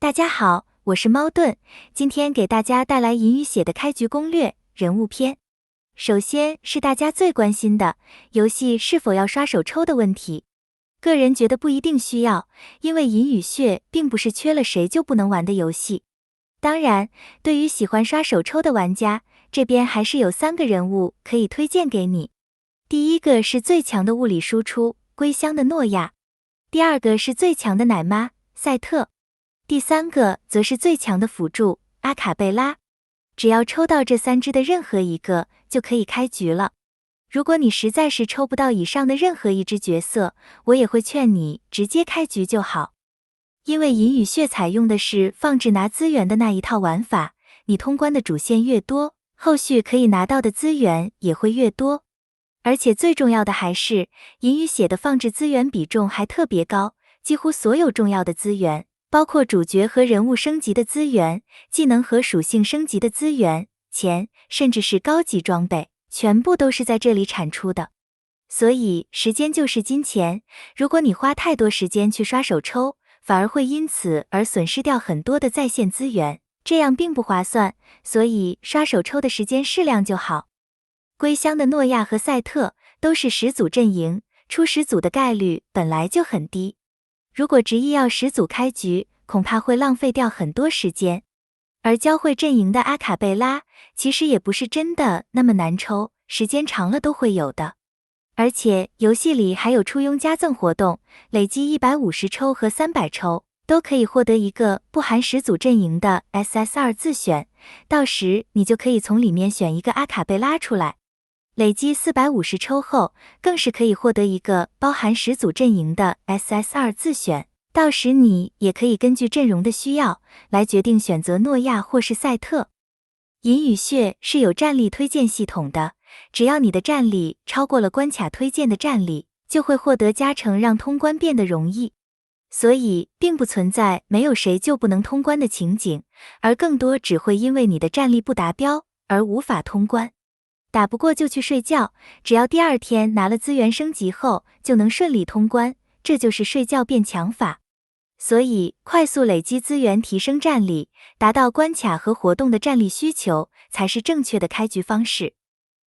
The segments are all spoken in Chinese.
大家好，我是猫盾，今天给大家带来银鱼写的开局攻略人物篇。首先是大家最关心的游戏是否要刷手抽的问题。个人觉得不一定需要，因为银与血并不是缺了谁就不能玩的游戏。当然，对于喜欢刷手抽的玩家，这边还是有3个人物可以推荐给你。第一个是最强的物理输出归乡的诺亚，第二个是最强的奶妈赛特，第3个则是最强的辅助阿卡贝拉。只要抽到这3只的任何一个，就可以开局了。如果你实在是抽不到以上的任何一只角色，我也会劝你直接开局就好。因为银与血采用的是放置拿资源的那一套玩法，你通关的主线越多，后续可以拿到的资源也会越多。而且最重要的还是，银与血的放置资源比重还特别高，几乎所有重要的资源，包括主角和人物升级的资源、技能和属性升级的资源、钱，甚至是高级装备，全部都是在这里产出的。所以时间就是金钱，如果你花太多时间去刷手抽，反而会因此而损失掉很多的在线资源，这样并不划算，所以刷手抽的时间适量就好。归乡的诺亚和赛特都是10组阵营，出10组的概率本来就很低。如果执意要10组开局，恐怕会浪费掉很多时间。而教会阵营的阿卡贝拉，其实也不是真的那么难抽，时间长了都会有的。而且游戏里还有初拥加赠活动，累积150抽和300抽，都可以获得一个不含10组阵营的 SSR 自选，到时你就可以从里面选一个阿卡贝拉出来。累积450抽后，更是可以获得一个包含10组阵营的 SSR 自选，到时你也可以根据阵容的需要来决定选择诺亚或是赛特。银与血是有战力推荐系统的，只要你的战力超过了关卡推荐的战力，就会获得加成，让通关变得容易。所以并不存在没有谁就不能通关的情景，而更多只会因为你的战力不达标而无法通关。打不过就去睡觉，只要第2天拿了资源升级后，就能顺利通关，这就是睡觉变强法。所以快速累积资源提升战力，达到关卡和活动的战力需求，才是正确的开局方式。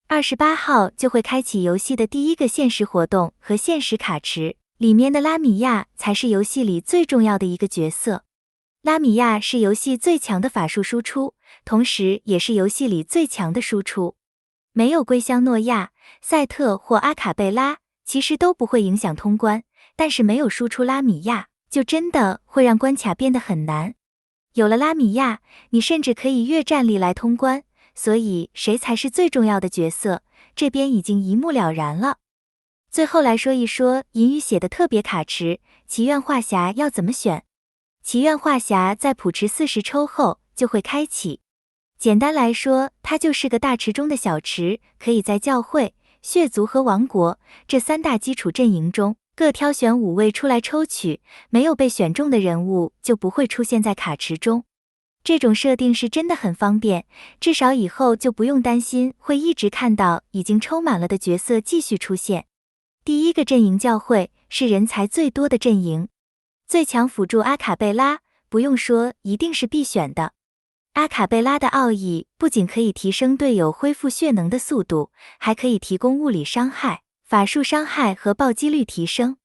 28号就会开启游戏的第1个限时活动和限时卡池，里面的拉米亚才是游戏里最重要的一个角色。拉米亚是游戏最强的法术输出，同时也是游戏里最强的输出。没有归乡诺亚、赛特或阿卡贝拉，其实都不会影响通关，但是没有输出拉米亚，就真的会让关卡变得很难。有了拉米亚，你甚至可以越战力来通关，所以谁才是最重要的角色，这边已经一目了然了。最后来说一说银鱼血的特别卡池祈愿画匣要怎么选。祈愿画匣在普池40抽后就会开启，简单来说，它就是个大池中的小池，可以在教会、血族和王国这3大基础阵营中各挑选5位出来抽取，没有被选中的人物就不会出现在卡池中。这种设定是真的很方便，至少以后就不用担心会一直看到已经抽满了的角色继续出现。第1个阵营教会是人才最多的阵营，最强辅助阿卡贝拉，不用说一定是必选的。阿卡贝拉的奥义不仅可以提升队友恢复血能的速度，还可以提供物理伤害、法术伤害和暴击率提升。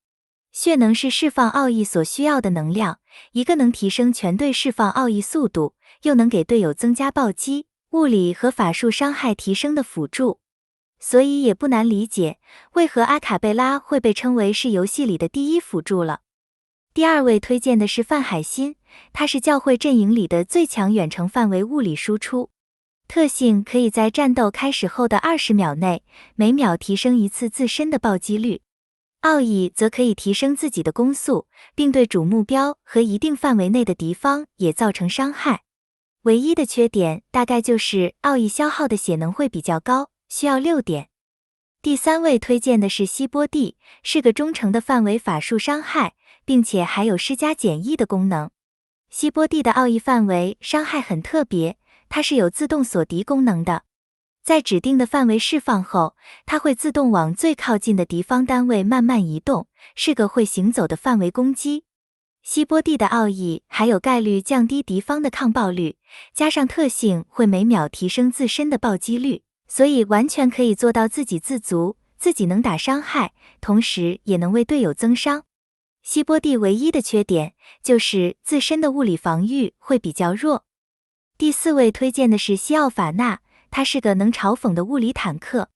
血能是释放奥义所需要的能量，一个能提升全队释放奥义速度，又能给队友增加暴击、物理和法术伤害提升的辅助。所以也不难理解，为何阿卡贝拉会被称为是游戏里的第1辅助了。第2位推荐的是范海辛，他是教会阵营里的最强远程范围物理输出，特性可以在战斗开始后的20秒内，每秒提升1次自身的暴击率。奥义则可以提升自己的攻速，并对主目标和一定范围内的敌方也造成伤害。唯一的缺点大概就是奥义消耗的血能会比较高，需要6点。第3位推荐的是希波蒂，是个忠诚的范围法术伤害，并且还有施加减益的功能。希波蒂的奥义范围伤害很特别，它是有自动锁敌功能的。在指定的范围释放后，它会自动往最靠近的敌方单位慢慢移动，是个会行走的范围攻击。希波蒂的奥义还有概率降低敌方的抗爆率，加上特性会每秒提升自身的暴击率，所以完全可以做到自给自足，自己能打伤害，同时也能为队友增伤。希波蒂唯一的缺点就是自身的物理防御会比较弱。第4位推荐的是西奥法纳，他是个能嘲讽的物理坦克。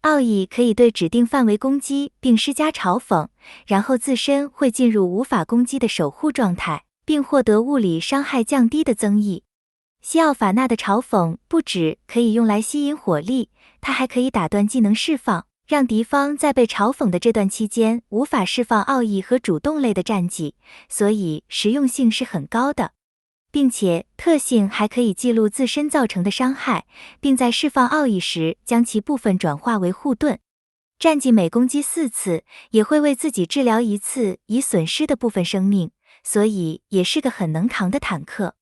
奥义可以对指定范围攻击并施加嘲讽，然后自身会进入无法攻击的守护状态，并获得物理伤害降低的增益。西奥法纳的嘲讽不只可以用来吸引火力，它还可以打断技能释放，让敌方在被嘲讽的这段期间无法释放奥义和主动类的战绩，所以实用性是很高的。并且特性还可以记录自身造成的伤害，并在释放奥义时将其部分转化为护盾。战绩每攻击4次，也会为自己治疗1次已损失的部分生命，所以也是个很能扛的坦克。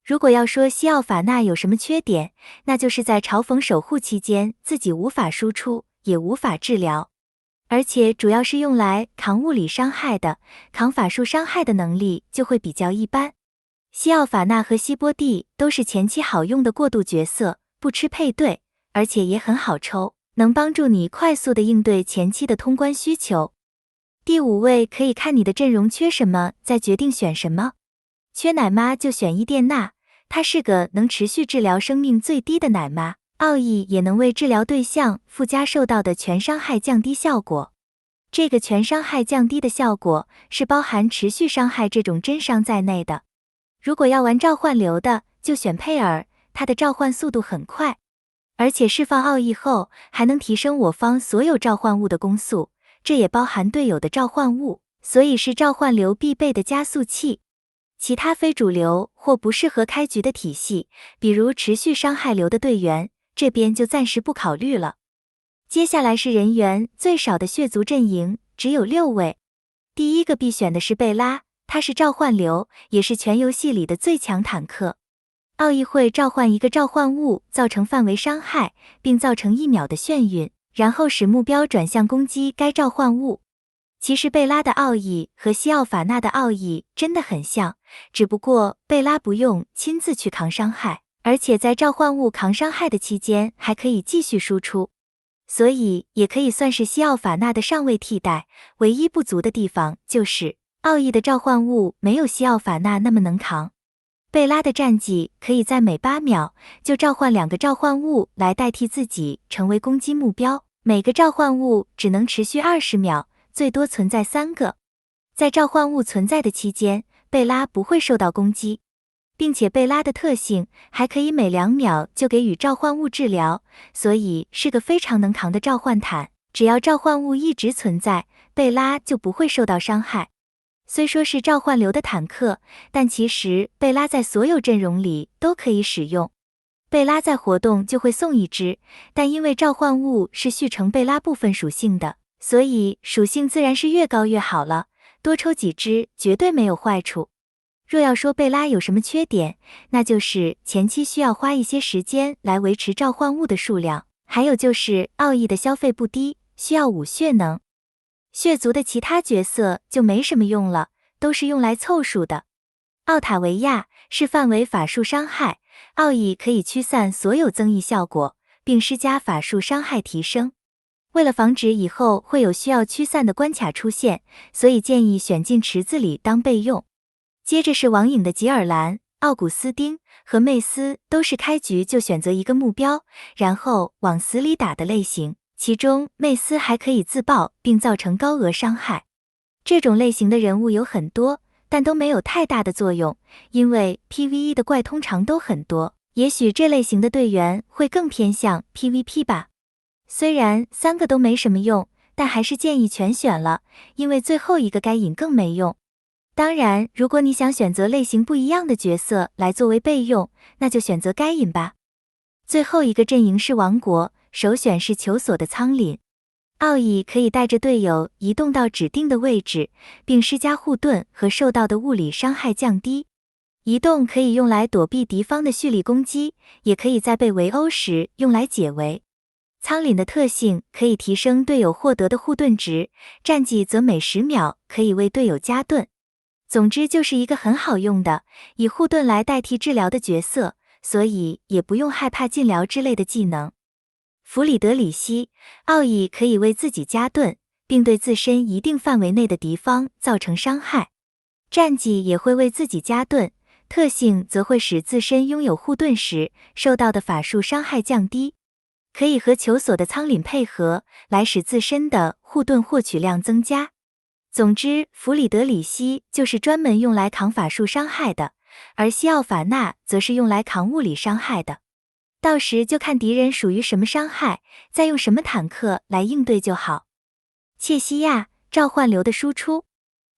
如果要说西奥法纳有什么缺点，那就是在嘲讽守护期间自己无法输出，也无法治疗，而且主要是用来扛物理伤害的，扛法术伤害的能力就会比较一般。西奥法纳和希波蒂都是前期好用的过渡角色，不吃配对，而且也很好抽，能帮助你快速的应对前期的通关需求。第5位可以看你的阵容缺什么再决定选什么。缺奶妈就选伊甸娜，她是个能持续治疗生命最低的奶妈，奥义也能为治疗对象附加受到的全伤害降低效果。这个全伤害降低的效果是包含持续伤害这种真伤在内的。如果要玩召唤流的，就选佩尔，它的召唤速度很快，而且释放奥义后还能提升我方所有召唤物的攻速，这也包含队友的召唤物，所以是召唤流必备的加速器。其他非主流或不适合开局的体系，比如持续伤害流的队员，这边就暂时不考虑了。接下来是人员最少的血族阵营，只有6位。第1个必选的是贝拉，他是召唤流，也是全游戏里的最强坦克。奥义会召唤一个召唤物，造成范围伤害，并造成1秒的眩晕，然后使目标转向攻击该召唤物。其实贝拉的奥义和西奥法纳的奥义真的很像，只不过贝拉不用亲自去扛伤害，而且在召唤物扛伤害的期间还可以继续输出，所以也可以算是西奥法纳的上位替代。唯一不足的地方就是奥义的召唤物没有西奥法纳那么能扛。贝拉的战绩可以在每8秒就召唤2个召唤物来代替自己成为攻击目标，每个召唤物只能持续20秒，最多存在3个。在召唤物存在的期间，贝拉不会受到攻击，并且贝拉的特性还可以每2秒就给予召唤物治疗，所以是个非常能扛的召唤坦。只要召唤物一直存在，贝拉就不会受到伤害。虽说是召唤流的坦克，但其实贝拉在所有阵容里都可以使用。贝拉在活动就会送1只，但因为召唤物是续成贝拉部分属性的，所以属性自然是越高越好了，多抽几只绝对没有坏处。若要说贝拉有什么缺点，那就是前期需要花一些时间来维持召唤物的数量，还有就是奥义的消费不低，需要5血能。血族的其他角色就没什么用了，都是用来凑数的。奥塔维亚是范围法术伤害，奥义可以驱散所有增益效果，并施加法术伤害提升。为了防止以后会有需要驱散的关卡出现，所以建议选进池子里当备用。接着是网瘾的吉尔兰、奥古斯丁和妹斯，都是开局就选择一个目标，然后往死里打的类型。其中妹斯还可以自爆并造成高额伤害。这种类型的人物有很多，但都没有太大的作用，因为 PVE 的怪通常都很多，也许这类型的队员会更偏向 PVP 吧。虽然3个都没什么用，但还是建议全选了，因为最后一个该隐更没用。当然，如果你想选择类型不一样的角色来作为备用，那就选择该隐吧。最后一个阵营是王国，首选是求索的苍廪。奥义可以带着队友移动到指定的位置，并施加护盾和受到的物理伤害降低。移动可以用来躲避敌方的蓄力攻击，也可以在被围殴时用来解围。苍廪的特性可以提升队友获得的护盾值，战绩则每10秒可以为队友加盾。总之就是一个很好用的，以护盾来代替治疗的角色，所以也不用害怕禁疗之类的技能。弗里德里希·奥义可以为自己加盾，并对自身一定范围内的敌方造成伤害。战技也会为自己加盾，特性则会使自身拥有护盾时受到的法术伤害降低。可以和求索的苍廪配合，来使自身的护盾获取量增加。总之，弗里德里希就是专门用来扛法术伤害的，而西奥法纳则是用来扛物理伤害的。到时就看敌人属于什么伤害，再用什么坦克来应对就好。切西亚召唤流的输出，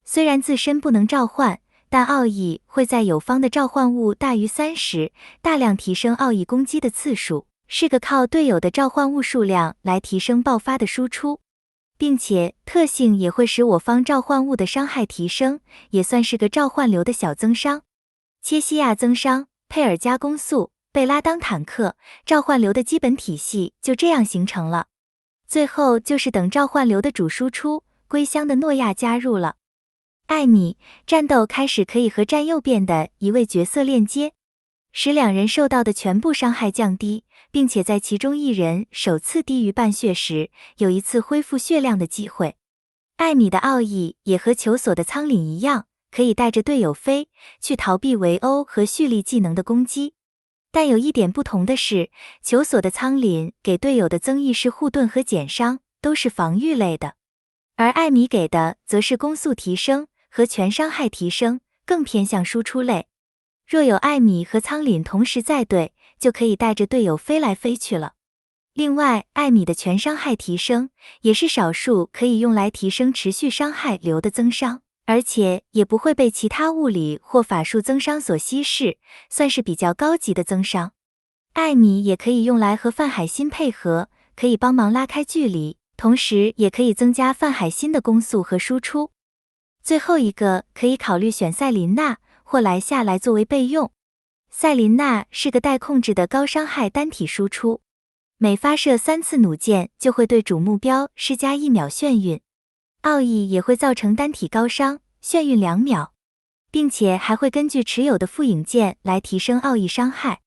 虽然自身不能召唤，但奥义会在友方的召唤物大于3时，大量提升奥义攻击的次数，是个靠队友的召唤物数量来提升爆发的输出。并且特性也会使我方召唤物的伤害提升，也算是个召唤流的小增伤。切西亚增伤，佩尔加攻速，贝拉当坦克，召唤流的基本体系就这样形成了。最后就是等召唤流的主输出，归乡的诺亚加入了。艾米，战斗开始可以和战右边的一位角色链接，使两人受到的全部伤害降低，并且在其中一人首次低于半血时，有一次恢复血量的机会。艾米的奥义也和求索的苍廪一样，可以带着队友飞，去逃避围殴和蓄力技能的攻击。但有一点不同的是，求索的苍廪给队友的增益是护盾和减伤，都是防御类的，而艾米给的则是攻速提升和全伤害提升，更偏向输出类。若有艾米和苍廪同时在队，就可以带着队友飞来飞去了。另外，艾米的全伤害提升也是少数可以用来提升持续伤害流的增伤，而且也不会被其他物理或法术增伤所稀释，算是比较高级的增伤。艾米也可以用来和范海辛配合，可以帮忙拉开距离，同时也可以增加范海辛的攻速和输出。最后一个可以考虑选赛琳娜或莱夏来作为备用。赛琳娜是个带控制的高伤害单体输出，每发射3次弩箭就会对主目标施加1秒眩晕，奥义也会造成单体高伤，眩晕2秒，并且还会根据持有的副影剑来提升奥义伤害。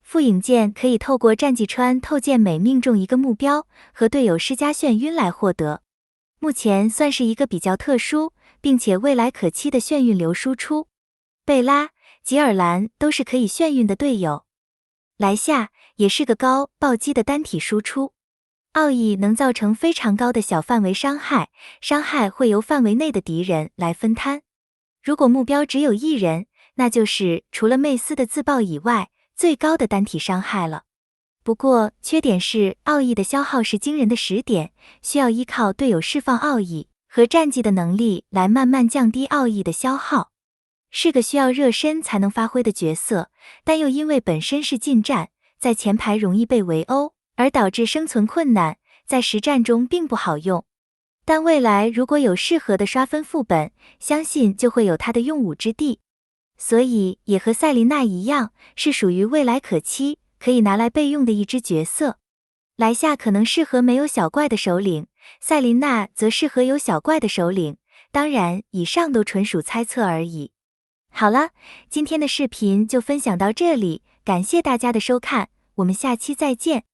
副影剑可以透过战技穿透剑每命中一个目标和队友施加眩晕来获得。目前算是一个比较特殊并且未来可期的眩晕流输出。贝拉、吉尔兰都是可以眩晕的队友，莱夏也是个高暴击的单体输出，奥义能造成非常高的小范围伤害，伤害会由范围内的敌人来分摊。如果目标只有1人，那就是除了妹斯的自爆以外最高的单体伤害了。不过缺点是奥义的消耗是惊人的10点，需要依靠队友释放奥义和战技的能力来慢慢降低奥义的消耗。是个需要热身才能发挥的角色，但又因为本身是近战，在前排容易被围殴，而导致生存困难，在实战中并不好用。但未来如果有适合的刷分副本，相信就会有它的用武之地。所以也和赛琳娜一样，是属于未来可期，可以拿来备用的一只角色。莱夏可能适合没有小怪的首领，赛琳娜则适合有小怪的首领，当然以上都纯属猜测而已。好了，今天的视频就分享到这里，感谢大家的收看，我们下期再见。